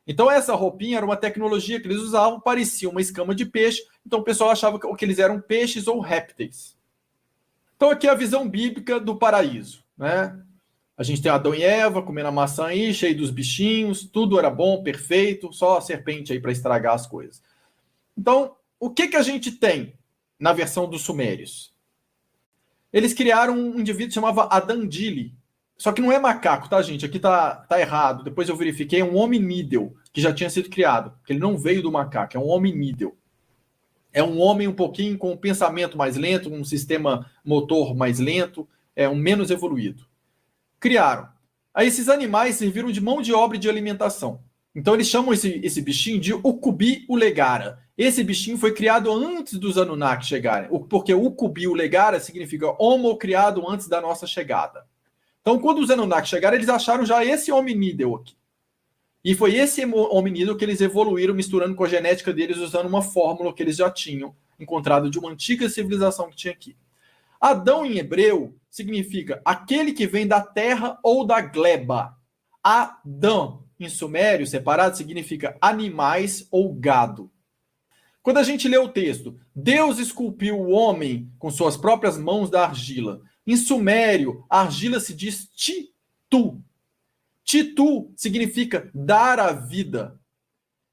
Então essa roupinha era uma tecnologia que eles usavam, parecia uma escama de peixe, então o pessoal achava que eles eram peixes ou répteis. Então aqui é a visão bíblica do paraíso, né? A gente tem Adão e Eva comendo a maçã aí, cheio dos bichinhos, tudo era bom, perfeito, só a serpente aí para estragar as coisas. Então, o que a gente tem na versão dos sumérios? Eles criaram um indivíduo que chamava Adandili. Só que não é macaco, tá, gente? Aqui tá errado. Depois eu verifiquei, é um hominídeo que já tinha sido criado. Porque ele não veio do macaco, é um hominídeo. É um homem um pouquinho com um pensamento mais lento, um sistema motor mais lento, é um menos evoluído. Criaram. Aí esses animais serviram de mão de obra e de alimentação. Então eles chamam esse bichinho de Ukubi-Ulegara. Esse bichinho foi criado antes dos Anunnaki chegarem, porque Ukubi-Ulegara significa homo criado antes da nossa chegada. Então, quando os Anunnaki chegaram, eles acharam já esse hominídeo aqui. E foi esse hominídeo que eles evoluíram misturando com a genética deles, usando uma fórmula que eles já tinham encontrado de uma antiga civilização que tinha aqui. Adão, em hebreu, significa aquele que vem da terra ou da gleba. Adão, em sumério, separado, significa animais ou gado. Quando a gente lê o texto, Deus esculpiu o homem com suas próprias mãos da argila. Em sumério, a argila se diz titu. Titu significa dar a vida.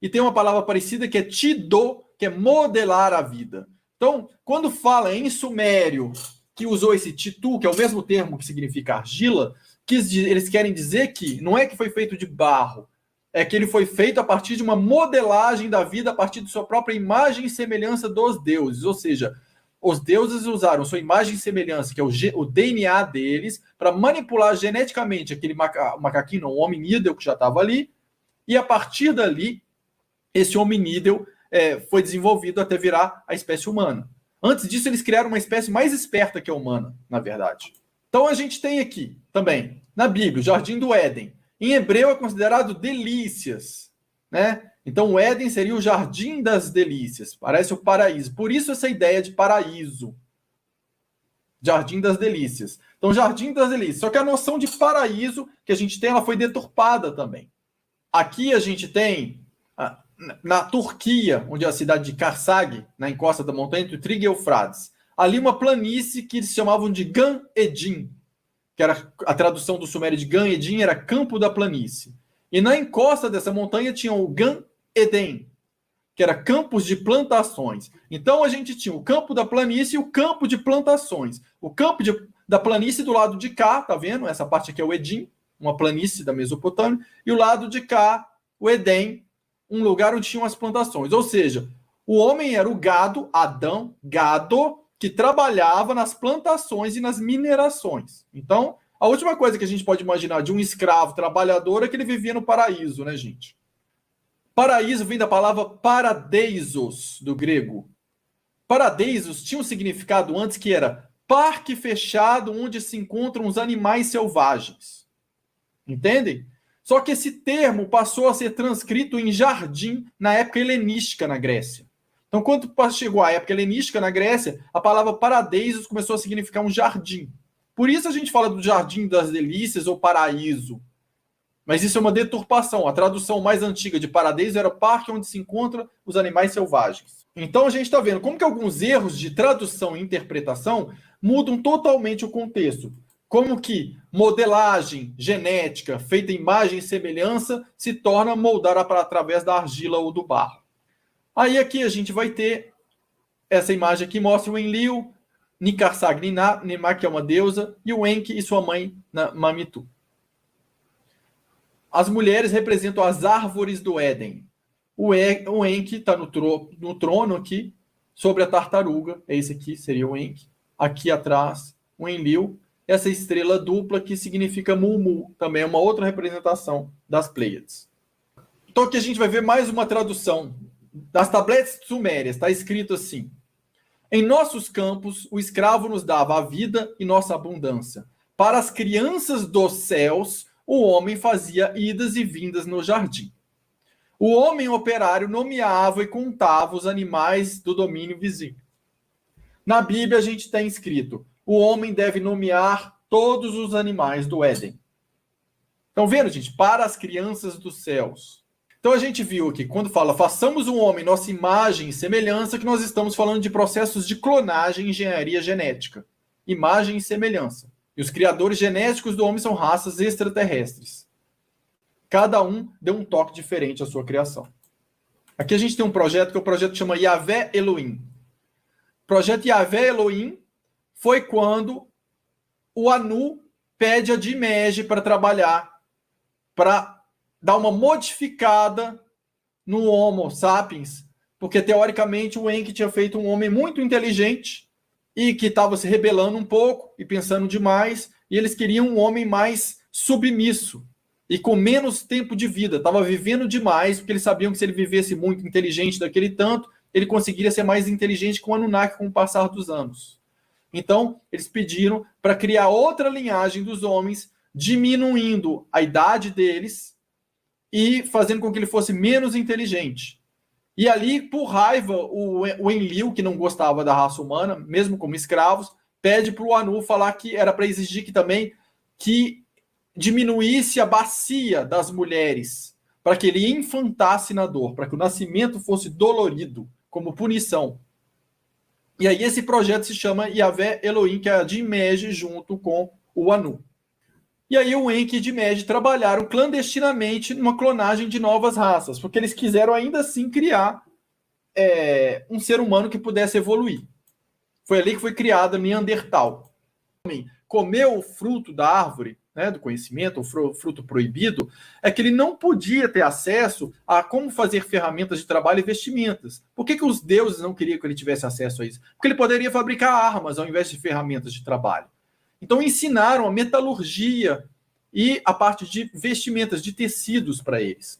E tem uma palavra parecida que é tido, que é modelar a vida. Então, quando fala em sumério, que usou esse titu, que é o mesmo termo que significa argila, eles querem dizer que não é que foi feito de barro, é que ele foi feito a partir de uma modelagem da vida, a partir de sua própria imagem e semelhança dos deuses. Ou seja, os deuses usaram sua imagem e semelhança, que é o DNA deles, para manipular geneticamente aquele macaquinho, um hominídeo que já estava ali, e a partir dali, esse hominídeo foi desenvolvido até virar a espécie humana. Antes disso, eles criaram uma espécie mais esperta que a humana, na verdade. Então a gente tem aqui também, na Bíblia, o Jardim do Éden. Em hebreu é considerado delícias, né? Então o Éden seria o Jardim das Delícias, parece o paraíso. Por isso essa ideia de paraíso. Jardim das Delícias. Então Jardim das Delícias. Só que a noção de paraíso que a gente tem, ela foi deturpada também. Aqui a gente tem, na Turquia, onde é a cidade de Karsag, na encosta da montanha entre o Tigre e Eufrates, ali uma planície que eles chamavam de Gan Edim, que era a tradução do sumério de Gan Edim, era campo da planície. E na encosta dessa montanha tinha o Gan Eden, que era campos de plantações. Então a gente tinha o campo da planície e o campo de plantações. O campo da planície do lado de cá, tá vendo? Essa parte aqui é o Edim, uma planície da Mesopotâmia, e o lado de cá, o Edém, um lugar onde tinham as plantações. Ou seja, o homem era o gado, Adão, gado, que trabalhava nas plantações e nas minerações. Então, a última coisa que a gente pode imaginar de um escravo trabalhador é que ele vivia no paraíso, né, gente? Paraíso vem da palavra paradeisos, do grego. Paradeisos tinha um significado antes que era parque fechado onde se encontram os animais selvagens. Entendem? Só que esse termo passou a ser transcrito em jardim na época helenística na Grécia. Então, quando chegou a época helenística na Grécia, a palavra paradeisos começou a significar um jardim. Por isso a gente fala do Jardim das Delícias ou paraíso. Mas isso é uma deturpação. A tradução mais antiga de paraíso era parque onde se encontram os animais selvagens. Então a gente está vendo como que alguns erros de tradução e interpretação mudam totalmente o contexto. Como que modelagem genética feita em imagem e semelhança se torna moldar através da argila ou do barro. Aí aqui a gente vai ter essa imagem aqui, mostra o Enlil, Nikarsag Ninah, que é uma deusa, e o Enki e sua mãe, Mamitu. As mulheres representam as árvores do Éden. O Enki está no trono aqui, sobre a tartaruga. Esse aqui seria o Enki. Aqui atrás, o Enlil. Essa estrela dupla que significa Mumu. Também é uma outra representação das Pleiades. Então aqui a gente vai ver mais uma tradução. Das tabletes sumérias, está escrito assim: em nossos campos, o escravo nos dava a vida e nossa abundância. Para as crianças dos céus, o homem fazia idas e vindas no jardim. O homem operário nomeava e contava os animais do domínio vizinho. Na Bíblia a gente tem escrito: o homem deve nomear todos os animais do Éden. Estão vendo, gente? Para as crianças dos céus. Então a gente viu aqui, quando fala façamos um homem nossa imagem e semelhança, que nós estamos falando de processos de clonagem e engenharia genética. Imagem e semelhança. E os criadores genéticos do homem são raças extraterrestres. Cada um deu um toque diferente à sua criação. Aqui a gente tem um projeto que é o projeto que chama Yahvé Elohim. O projeto Yahvé Elohim foi quando o Anu pede a Dimeji para trabalhar, para dar uma modificada no Homo sapiens, porque teoricamente o Enki tinha feito um homem muito inteligente e que estava se rebelando um pouco e pensando demais, e eles queriam um homem mais submisso e com menos tempo de vida, estava vivendo demais, porque eles sabiam que se ele vivesse muito inteligente daquele tanto, ele conseguiria ser mais inteligente que o Anunnaki com o passar dos anos. Então, eles pediram para criar outra linhagem dos homens, diminuindo a idade deles e fazendo com que ele fosse menos inteligente. E ali, por raiva, o Enlil, que não gostava da raça humana, mesmo como escravos, pede para o Anu falar que era para exigir que também que diminuísse a bacia das mulheres, para que ele infantasse na dor, para que o nascimento fosse dolorido, como punição. E aí esse projeto se chama Yahvé Elohim, que é a Dimeji junto com o Anu. E aí o Enki e Dimeji trabalharam clandestinamente numa clonagem de novas raças, porque eles quiseram ainda assim criar um ser humano que pudesse evoluir. Foi ali que foi criado o Neandertal. Comeu o fruto da árvore, né, do conhecimento, o fruto proibido, é que ele não podia ter acesso a como fazer ferramentas de trabalho e vestimentas. Por que os deuses não queriam que ele tivesse acesso a isso? Porque ele poderia fabricar armas ao invés de ferramentas de trabalho. Então ensinaram a metalurgia e a parte de vestimentas, de tecidos para eles.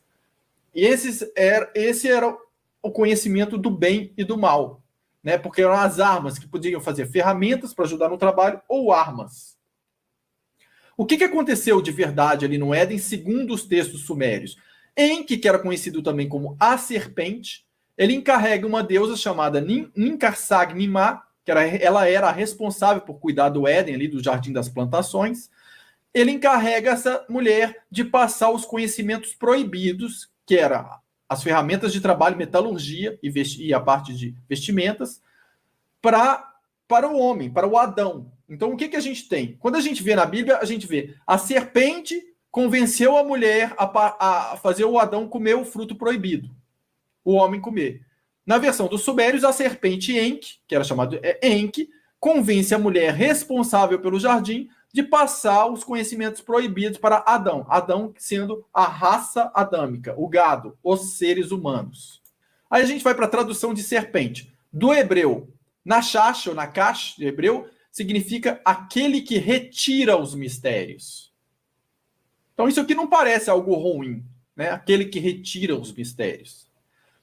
E esse era o conhecimento do bem e do mal, né? Porque eram as armas que podiam fazer ferramentas para ajudar no trabalho ou armas. O que aconteceu de verdade ali no Éden, segundo os textos sumérios? Enki, que era conhecido também como a serpente, ele encarrega uma deusa chamada Ninkarsag-Nimá, que ela era a responsável por cuidar do Éden, ali do Jardim das Plantações. Ele encarrega essa mulher de passar os conhecimentos proibidos, que era as ferramentas de trabalho, metalurgia e a parte de vestimentas, para o homem, para o Adão. Então, o que a gente tem? Quando a gente vê na Bíblia, a gente vê a serpente convenceu a mulher a fazer o Adão comer o fruto proibido, o homem comer. Na versão dos sumérios, a serpente Enki, que era chamada Enki, convence a mulher responsável pelo jardim de passar os conhecimentos proibidos para Adão. Adão sendo a raça adâmica, o gado, os seres humanos. Aí a gente vai para a tradução de serpente. Do hebreu, Nachash, ou Nakash, de hebreu, significa aquele que retira os mistérios. Então isso aqui não parece algo ruim, né? Aquele que retira os mistérios.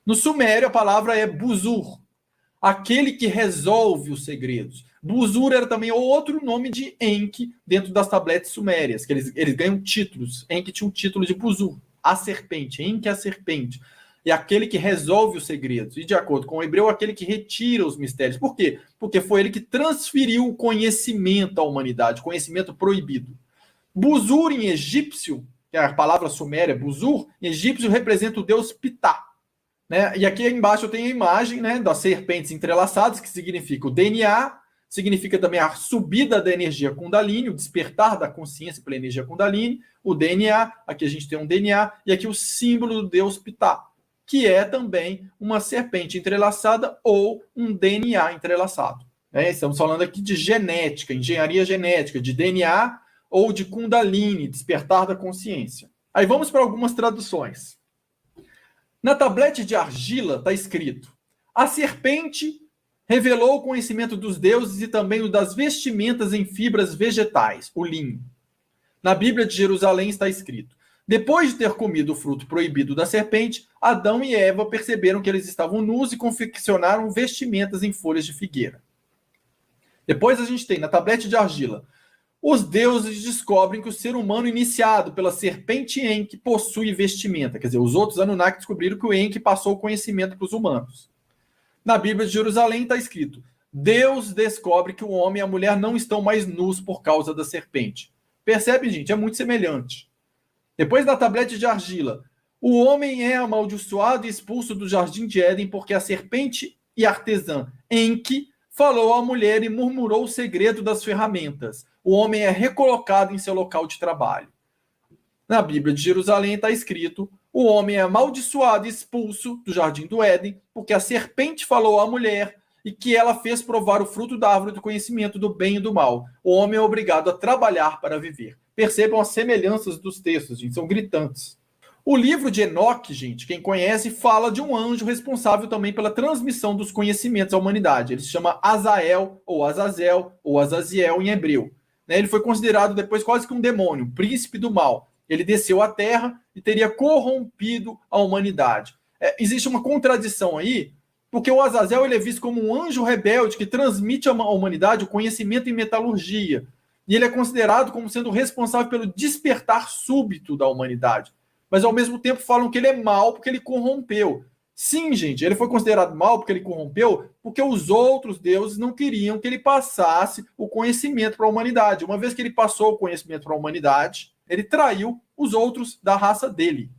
No sumério, a palavra é Buzur, aquele que resolve os segredos. Buzur era também outro nome de Enki dentro das tabletes sumérias, que eles ganham títulos. Enki tinha um título de Buzur, a serpente, Enki a serpente. E aquele que resolve os segredos. E de acordo com o hebreu, aquele que retira os mistérios. Por quê? Porque foi ele que transferiu o conhecimento à humanidade, conhecimento proibido. Buzur em egípcio, que é a palavra suméria, Buzur, em egípcio representa o deus Ptah. Né? E aqui embaixo eu tenho a imagem, né, das serpentes entrelaçadas, que significa o DNA, significa também a subida da energia Kundalini, o despertar da consciência pela energia Kundalini, o DNA, aqui a gente tem um DNA, e aqui o símbolo do deus Ptah, que é também uma serpente entrelaçada ou um DNA entrelaçado. Né? Estamos falando aqui de genética, engenharia genética, de DNA ou de Kundalini, despertar da consciência. Aí vamos para algumas traduções. Na tablete de argila está escrito: a serpente revelou o conhecimento dos deuses e também o das vestimentas em fibras vegetais, o linho. Na Bíblia de Jerusalém está escrito: depois de ter comido o fruto proibido da serpente, Adão e Eva perceberam que eles estavam nus e confeccionaram vestimentas em folhas de figueira. Depois a gente tem na tablete de argila: os deuses descobrem que o ser humano iniciado pela serpente Enki possui vestimenta. Quer dizer, os outros Anunnaki descobriram que o Enki passou o conhecimento para os humanos. Na Bíblia de Jerusalém está escrito: Deus descobre que o homem e a mulher não estão mais nus por causa da serpente. Percebe, gente? É muito semelhante. Depois da tablete de argila, o homem é amaldiçoado e expulso do jardim de Éden porque a serpente e artesã Enki falou à mulher e murmurou o segredo das ferramentas. O homem é recolocado em seu local de trabalho. Na Bíblia de Jerusalém está escrito: o homem é amaldiçoado e expulso do jardim do Éden porque a serpente falou à mulher e que ela fez provar o fruto da árvore do conhecimento do bem e do mal. O homem é obrigado a trabalhar para viver. Percebam as semelhanças dos textos, gente, são gritantes. O livro de Enoque, gente, quem conhece, fala de um anjo responsável também pela transmissão dos conhecimentos à humanidade. Ele se chama Azael, ou Azazel, ou Azaziel em hebreu. Ele foi considerado depois quase que um demônio, príncipe do mal. Ele desceu à terra e teria corrompido a humanidade. Existe uma contradição aí, porque o Azazel ele é visto como um anjo rebelde que transmite à humanidade o conhecimento em metalurgia. E ele é considerado como sendo responsável pelo despertar súbito da humanidade. Mas ao mesmo tempo falam que ele é mau porque ele corrompeu. Sim, gente, ele foi considerado mau porque ele corrompeu, porque os outros deuses não queriam que ele passasse o conhecimento para a humanidade. Uma vez que ele passou o conhecimento para a humanidade, ele traiu os outros da raça dele.